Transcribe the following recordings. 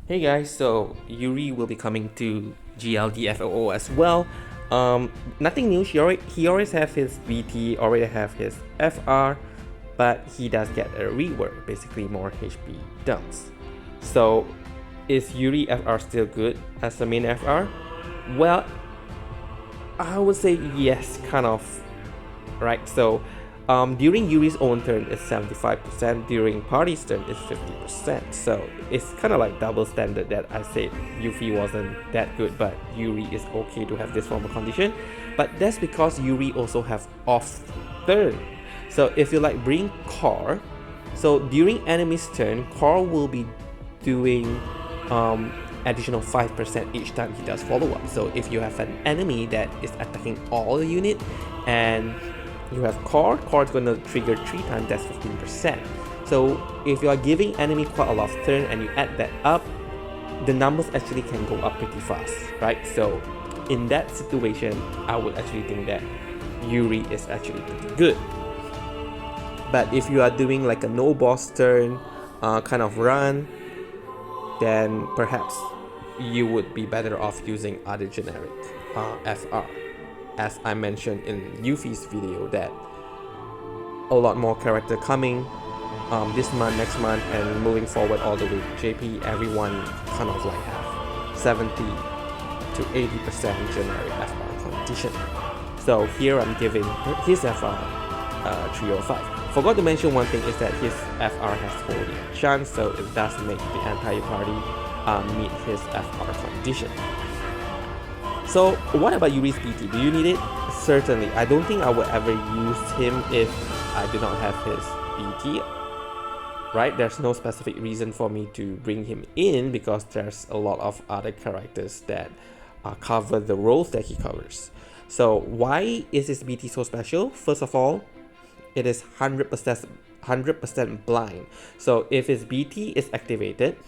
Hey guys, so Yuri will be coming to DFFOO as well. Nothing new. He always have his BT, already have his FR, but he does get a rework, basically more HP dumps. So, is Yuri FR still good as the main FR? Well, I would say yes, kind of. Right. So, during Yuri's own turn is 75%, during party's turn is 50%. So it's kind of like double standard that I said Yuffie wasn't that good, but Yuri is okay to have this form of condition. But that's because Yuri also have off turn. So if you like bring Core, so during enemy's turn, Core will be doing additional 5% each time he does follow up. So if you have an enemy that is attacking all the unit and you have core is going to trigger 3 times, that's 15%. So if you are giving enemy quite a lot of turn and you add that up, the numbers actually can go up pretty fast, right? So in that situation, I would actually think that Yuri is actually pretty good. But if you are doing like a no boss turn kind of run, then perhaps you would be better off using other generic FR. As I mentioned in Yuffie's video, that a lot more character coming this month, next month, and moving forward all the way to JP, everyone kind of like have 70 to 80% generic FR condition. So here I'm giving his FR 305. Forgot to mention one thing is that his FR has holy chance, so it does make the entire party meet his FR condition. So what about Yuri's BT? Do you need it? Certainly. I don't think I would ever use him if I do not have his BT. Right? There's no specific reason for me to bring him in because there's a lot of other characters that cover the roles that he covers. So why is his BT so special? First of all, it is 100% blind. So if his BT is activated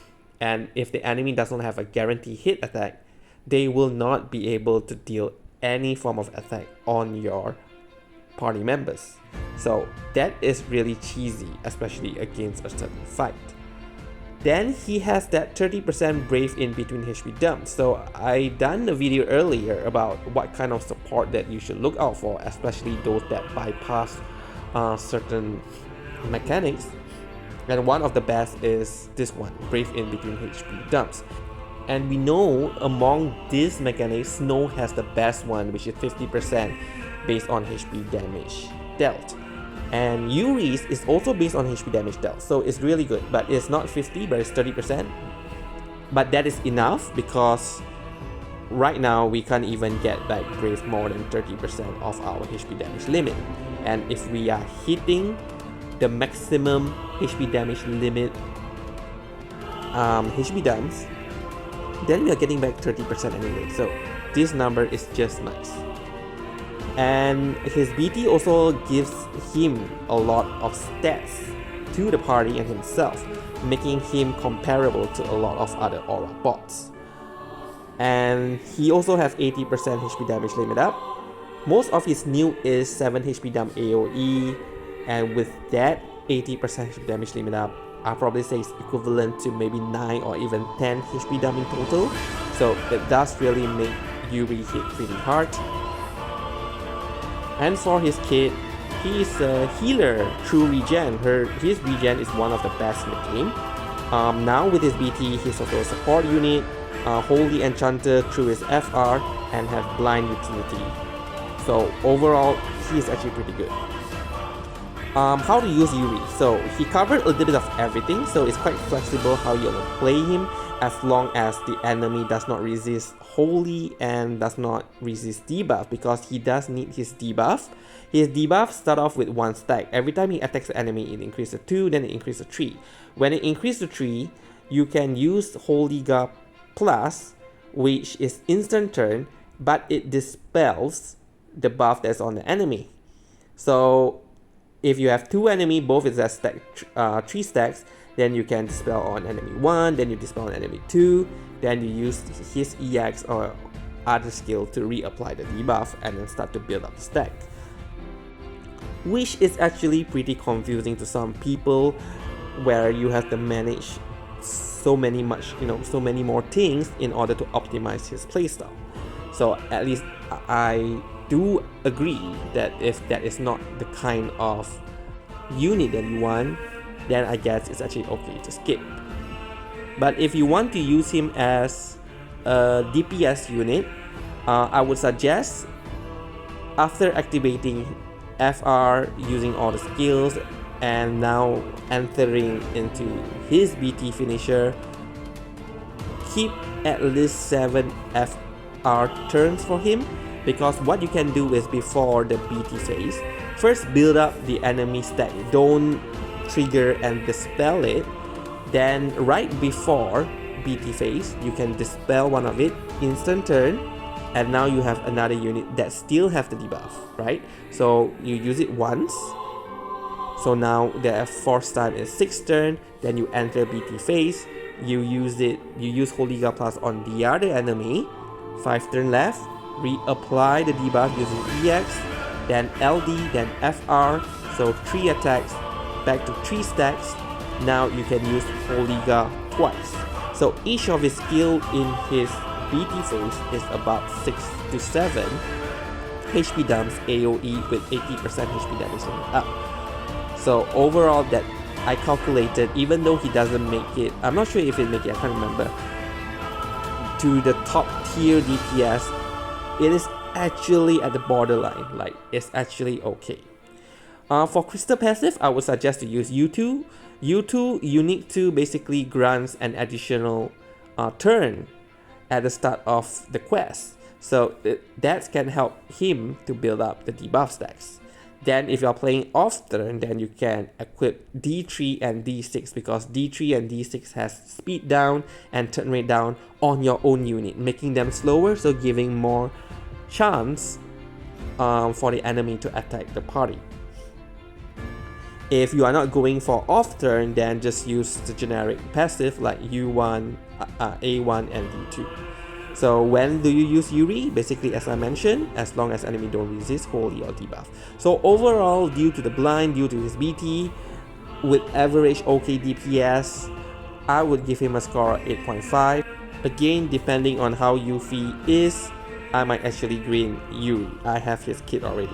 and if the enemy doesn't have a guaranteed hit attack, they will not be able to deal any form of attack on your party members. So that is really cheesy, especially against a certain fight. Then he has that 30% brave in between HP dump. So I done a video earlier about what kind of support that you should look out for, especially those that bypass certain mechanics. And one of the best is this one, brave in between HP dumps. And we know among these mechanics, Snow has the best one, which is 50% based on HP damage dealt. And Yuri's is also based on HP damage dealt, so it's really good. But it's not 50, but it's 30%. But that is enough because right now we can't even get back Brave more than 30% of our HP damage limit. And if we are hitting the maximum HP damage limit HP dumps, then we are getting back 30% anyway, so this number is just nice. And his BT also gives him a lot of stats to the party and himself, making him comparable to a lot of other aura bots. And he also has 80% HP damage limit up. Most of his new is 7 HP dump AoE, and with that 80% HP damage limit up, I'll probably say it's equivalent to maybe 9 or even 10 HP dump in total. So it does really make Yuri hit pretty hard. And for his kit, he is a healer through regen. His regen is one of the best in the game. Now with his BT, he's also a support unit, Holy Enchanter through his FR, and have blind utility. So overall, he is actually pretty good. How to use Yuri? So he covered a little bit of everything, so it's quite flexible how you play him as long as the enemy does not resist Holy and does not resist debuff, because he does need his debuff. His debuff start off with 1 stack. Every time he attacks the enemy, it increases to 2, then it increases to 3. When it increases to 3, you can use Holy Guard Plus, which is instant turn, but it dispels the buff that's on the enemy. So if you have 2 enemy, both is at stack 3 stacks, then you can dispel on enemy 1, then you dispel on enemy 2, then you use his EX or other skill to reapply the debuff and then start to build up the stack. Which is actually pretty confusing to some people, where you have to manage so many more things in order to optimize his playstyle. So at least I do agree that if that is not the kind of unit that you want, then I guess it's actually okay to skip. But if you want to use him as a DPS unit, I would suggest after activating FR, using all the skills, and now entering into his BT finisher, keep at least 7 FR turns for him, because what you can do is before the BT phase, first build up the enemy stack, don't trigger and dispel it. Then right before BT phase, you can dispel one of it, instant turn, and now you have another unit that still have the debuff, right? So you use it once, so now the force time is 6 turn, then you enter BT phase, you use Holy God Plus on the other enemy, 5 turn left, reapply the debuff using EX, then LD, then FR, so 3 attacks, back to 3 stacks. Now you can use Holy God twice. So each of his skill in his BT phase is about 6 to 7 HP dumps AoE with 80% HP damage up. So overall, that I calculated, even though he doesn't make it, I'm not sure if it make it, I can't remember, to the top tier DPS, it is actually at the borderline, like it's actually okay. For Crystal passive, I would suggest to use U2. U2 Unique 2 basically grants an additional turn at the start of the quest, so that can help him to build up the debuff stacks. Then if you are playing off turn, then you can equip D3 and D6, because D3 and D6 has speed down and turn rate down on your own unit, making them slower, so giving more chance for the enemy to attack the party. If you are not going for off turn, then just use the generic passive like U1, A1 and D2. So when do you use Yuri? Basically, as I mentioned, as long as enemy don't resist holy or debuff. So overall, due to the blind, due to his BT, with average OK DPS, I would give him a score of 8.5. Again, depending on how Yuffie is, I might actually green Yuri. I have his kit already.